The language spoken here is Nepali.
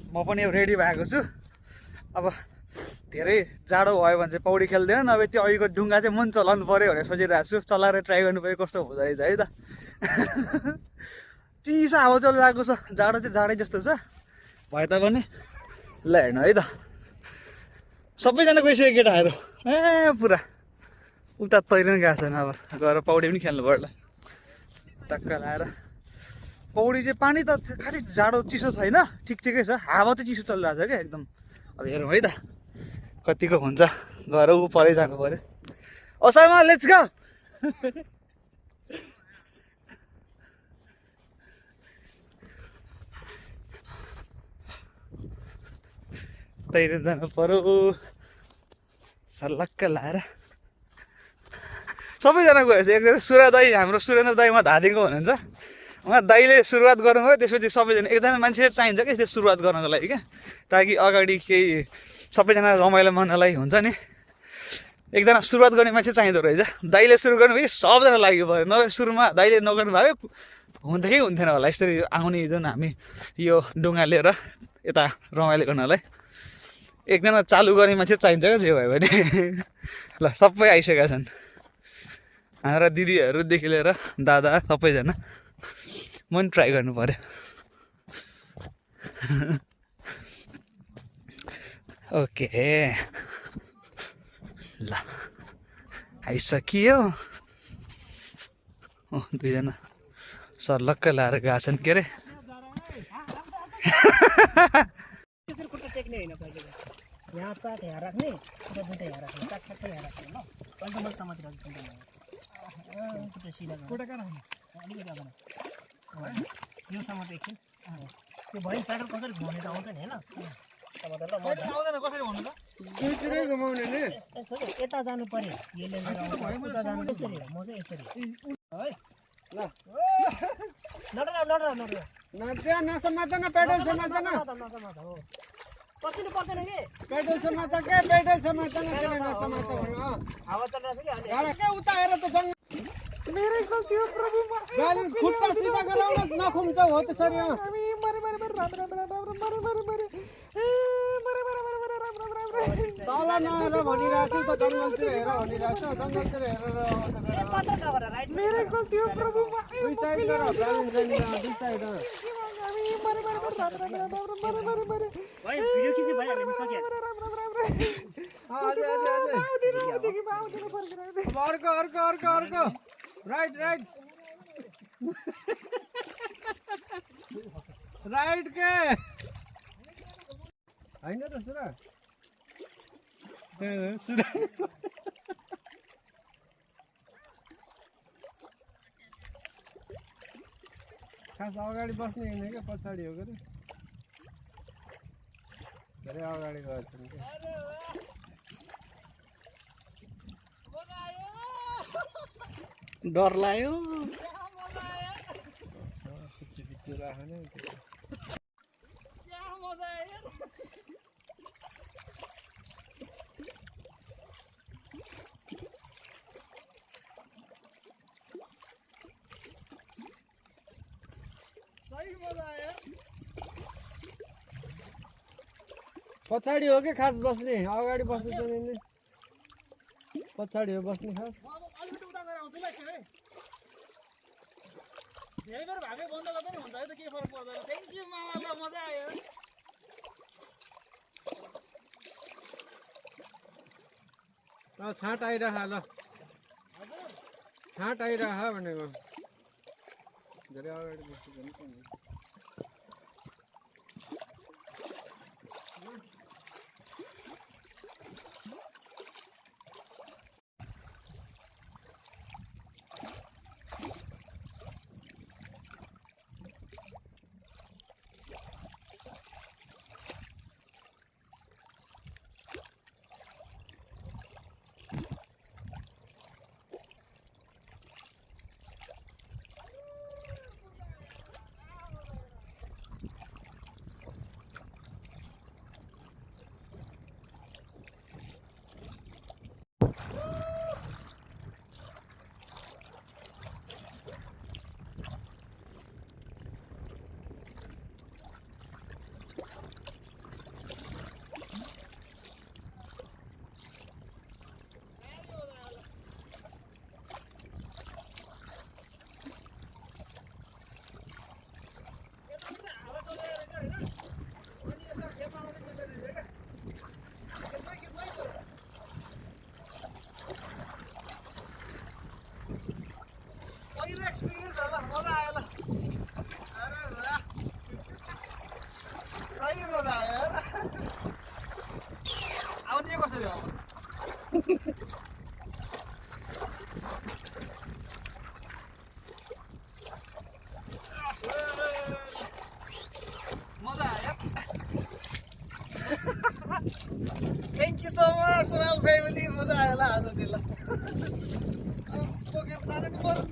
म पनि रेडी भएको छु। अब धेरै जाडो भयो भने चाहिँ पौडी खेल्दैन, नभए त्यो अहिलेको ढुङ्गा चाहिँ मन चलाउनु पऱ्यो भनेर सोचिरहेको छु। चलाएर ट्राई गर्नु पऱ्यो कस्तो हुँदो रहेछ है त। चिसो हावा चलिरहेको छ, जाडो चाहिँ जाडै जस्तो छ भए तापनि। ल हेर्नु है त, सबैजना गइसक्यो केटाहरू पुरा उता तैरिन गएको छैन। अब गएर पौडी पनि खेल्नु पर्ला टक्क लाएर। पौडी चाहिँ पानी त खालि जाडो चिसो छैन, ठिकै छ, हावा त चिसो चलिरहेको छ क्या एकदम। अब हेरौँ है त कतिको हुन्छ, गएर ऊ परै जानु पऱ्यो। Osama let's go. तैरेर जानु पऱ्यो सल्लक्क लाएर। सबैजना गएछ, एकजना सुरा दाई, हाम्रो सुरेन्द्र दाई उहाँ धादिङको हुनुहुन्छ, उहाँ दाइले सुरुवात गर्नुभयो, त्यसपछि सबैजना एकजना मान्छे चाहिन्छ क्या यसरी सुरुवात गर्नको लागि क्या, ताकि अगाडि केही सबैजना रमाइलो मान्नलाई हुन्छ नि। एकजना सुरुवात गर्ने मान्छे चाहिँदो रहेछ। दाइले सुरु गर्नुभयो, सबजना लागि पऱ्यो, नभए सुरुमा दाइले नगर्नु भयो हुन्थ्यो कि हुन्थेन होला यसरी आउने जुन हामी यो डुङ्गा लिएर यता रमाइलो गर्नलाई। एकजना चालु गर्ने मान्छे चाहिन्छ क्या जे भयो भने। ल सबै आइसकेका छन्, हाम्रा दिदीहरूदेखि लिएर दादा सबैजना। म पनि ट्राई गर्नु पऱ्यो। ओके ल आइसकियो। दुईजना सर्लक्क लाएर गएको छन् के अरे। यहाँ चाट यहाँ राख्ने, दुइटा यहाँ राख्ने, चाट ठ्याक्कै यहाँ राख्ने ल। अहिले त मैले समातिरहेको छु चिन्ता नगर्नु। सिधा अलिकति अब यो समात एकछिन त्यो भयो। प्याडल कसरी घुमाउने त आउँछ नि होइन कसरी भन्नु त, दुईतिरै घुमाउने नि। यस्तो यता जानु पर्यो, यसले उता जानु यसरी हो, म चाहिँ यसरी है। ल नडरा नसमात्दैन, पेडल समात्दैन, हो पसिनु पर्दैन कि पेडल समात के पेडल समात्दैन, त्यसले नसमात भन्नु। हावा चलिरहेको छ कि गाडा के उता हेर त जङ्ग मेरै गल्ती हो प्रभु। गाली खुट्टा सिधा गराउन नखुम्छ हो त्यसरी। तल नहेर भनिरहेको छु त, जङ्गलतिर हेर भनिरहेको छु, जङ्गलतिर हेरेर मेरै गल्ती हो प्रभु। दुई साइड गर, दुई साइड भिडियो खिची भइहाल्यो सक्यो। अर्को अर्को अर्को अर्को राइट राइट राइट के होइन त सुरा खास अगाडि बस्ने होइन क्या, पछाडि हो कि धेरै अगाडि गएको छन् क्या। डर लाग्यो। पिच्ची राख्ने पछाडि हो कि खास बस्ने, अगाडि बस्नु चाहिँ पछाडि हो बस्ने खास। धेरै बेर भागै बन्द गर्दा नि हुन्छ है त, के फरक पर्दैन। थ्याङ्क यू मामा, ल मजा आयो। छाँट आइरह ल, छाँट आइरह भनेको। धेरै अगाडि बस्नु पनि होइन अनि यसो खेतमा आउने त्यसरी हुन्छ क्या खेतमै खेतमै कुरा पहिलो एक्सपिरियन्स होला मजा आयो ल अरे वाह सही मजा आयो होला आउने कसरी अब मजा आयो thank you so much Sonal family मजा आयो होला आज चाहिँ ल बोकेर तान्नु पर्यो